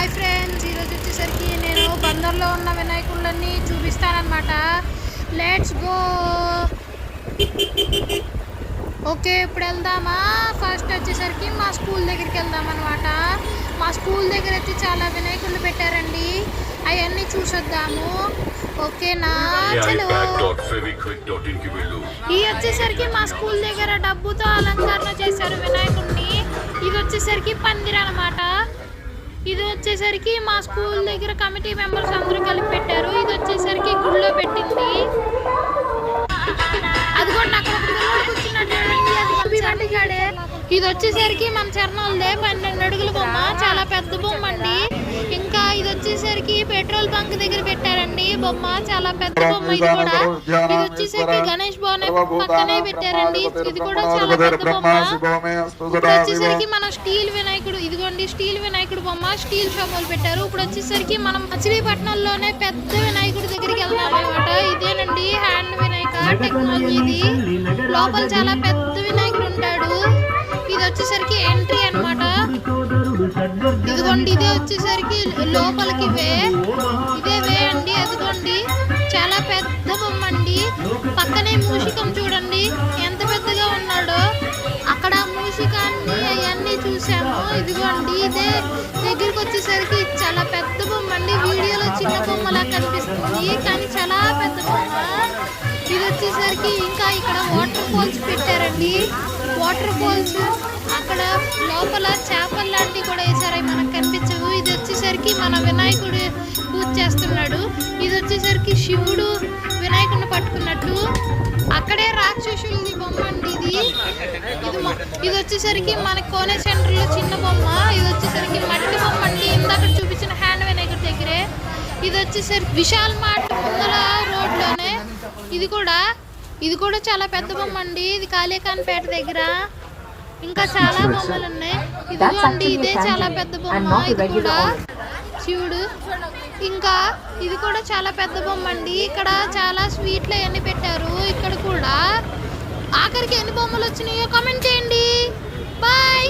Hi friends, ఈరోజు వచ్చేసరికి నేను బందర్లో ఉన్న వినాయకుళ్ళని చూపిస్తానన్నమాట. Let's go. ఓకే, ఇప్పుడు వెళ్దామా? ఫస్ట్ వచ్చేసరికి మా స్కూల్ దగ్గరికి వెళ్దాం అనమాట. మా స్కూల్ దగ్గర వచ్చి చాలా వినాయకుళ్ళు పెట్టారండి, అవన్నీ చూసొద్దాము. ఓకేనా? చలో. ఇది వచ్చేసరికి మా స్కూల్ దగ్గర డబ్బుతో అలంకరణ చేశారు వినాయకుడిని. ఇది వచ్చేసరికి పందిరి అనమాట. ఇది వచ్చేసరికి మా స్కూల్ దగ్గర కమిటీ మెంబర్స్ అందరూ కలిపి పెట్టారు. ఇది వచ్చేసరికి గుడిలో పెట్టింది. అది కూడా అక్కడ కూర్చున్నట్టు. ఇది వచ్చేసరికి మన చరణాలదే 12 అడుగుల బొమ్మ, చాలా పెద్ద బొమ్మ అండి. ఇంకా ఇది వచ్చేసరికి పెట్రోల్ బంక్ దగ్గర పెట్టారండి బొమ్మ, చాలా పెద్ద బొమ్మ. ఇది కూడా ఇది వచ్చేసరికి గణేష్ భవన్ పక్కనే పెట్టారండి. ఇది కూడా చాలా పెద్ద బొమ్మ. ఇప్పుడు వచ్చేసరికి మన స్టీల్ వినాయకుడు, ఇదిగోండి స్టీల్ వినాయకుడు బొమ్మ, స్టీల్ షాపులు పెట్టారు. ఇప్పుడు వచ్చేసరికి మనం మచిలీపట్నంలోనే పెద్ద వినాయకుడి దగ్గరికి వెళ్దాం అనమాట. ఇదేనండి హ్యాండ్ వినాయక టెక్నాలజీ. ఇది లోపల చాలా పెద్ద వినాయకుడు ఉంటాడు. ఇది వచ్చేసరికి ఎంట్రీ అనమాట. ఇదిగోండి ఇదే వచ్చేసరికి లోపలికి ఇదే వే అండి. అదిగోండి చాలా పెద్ద బొమ్మ అండి. పక్కనే మూషికం చూడండి ఎంత పెద్దగా ఉన్నాడో. అక్కడ మూషికాన్ని అవన్నీ చూసాము. ఇదిగోండి ఇదే దగ్గరికి వచ్చేసరికి చాలా పెద్ద బొమ్మ అండి. వీడియోలో చిన్న బొమ్మలా కనిపిస్తుంది కానీ చాలా పెద్ద బొమ్మ. ఇది వచ్చేసరికి ఇంకా ఇక్కడ వాటర్ ఫాల్స్ పెట్టారండి. వాటర్ ఫాల్స్ అక్కడ లోపల చేపలు లాంటివి కూడా వేసారు, అవి మనకు కనిపించవు. ఇది వచ్చేసరికి మన వినాయకుడు పూజ చేస్తున్నాడు. ఇది వచ్చేసరికి శివుడు వినాయకుడిని పట్టుకున్నట్టు. అక్కడే రాక్షసులది బొమ్మ అండి. ఇది వచ్చేసరికి మన కోనే సెంటర్లో చిన్న బొమ్మ. ఇది వచ్చేసరికి మట్టి బొమ్మ అండి, ఇందాక చూపించిన హ్యాండ్ వినాయకుడి దగ్గరే. ఇది వచ్చేసరికి విశాల్ మార్ట్ ముందల రోడ్లోనే. ఇది కూడా చాలా పెద్ద బొమ్మ అండి. ఇది కాళీకాన్పేట దగ్గర. ఇంకా చాలా బొమ్మలు ఉన్నాయి. ఇదిగోండి ఇదే చాలా పెద్ద బొమ్మ. ఇది కూడా శివుడు. ఇంకా ఇది కూడా చాలా పెద్ద బొమ్మ అండి. ఇక్కడ చాలా స్వీట్లు అవన్నీ పెట్టారు. ఇక్కడ కూడా ఆఖరికి ఎన్ని బొమ్మలు వచ్చినాయో కామెంట్ చేయండి. బాయ్.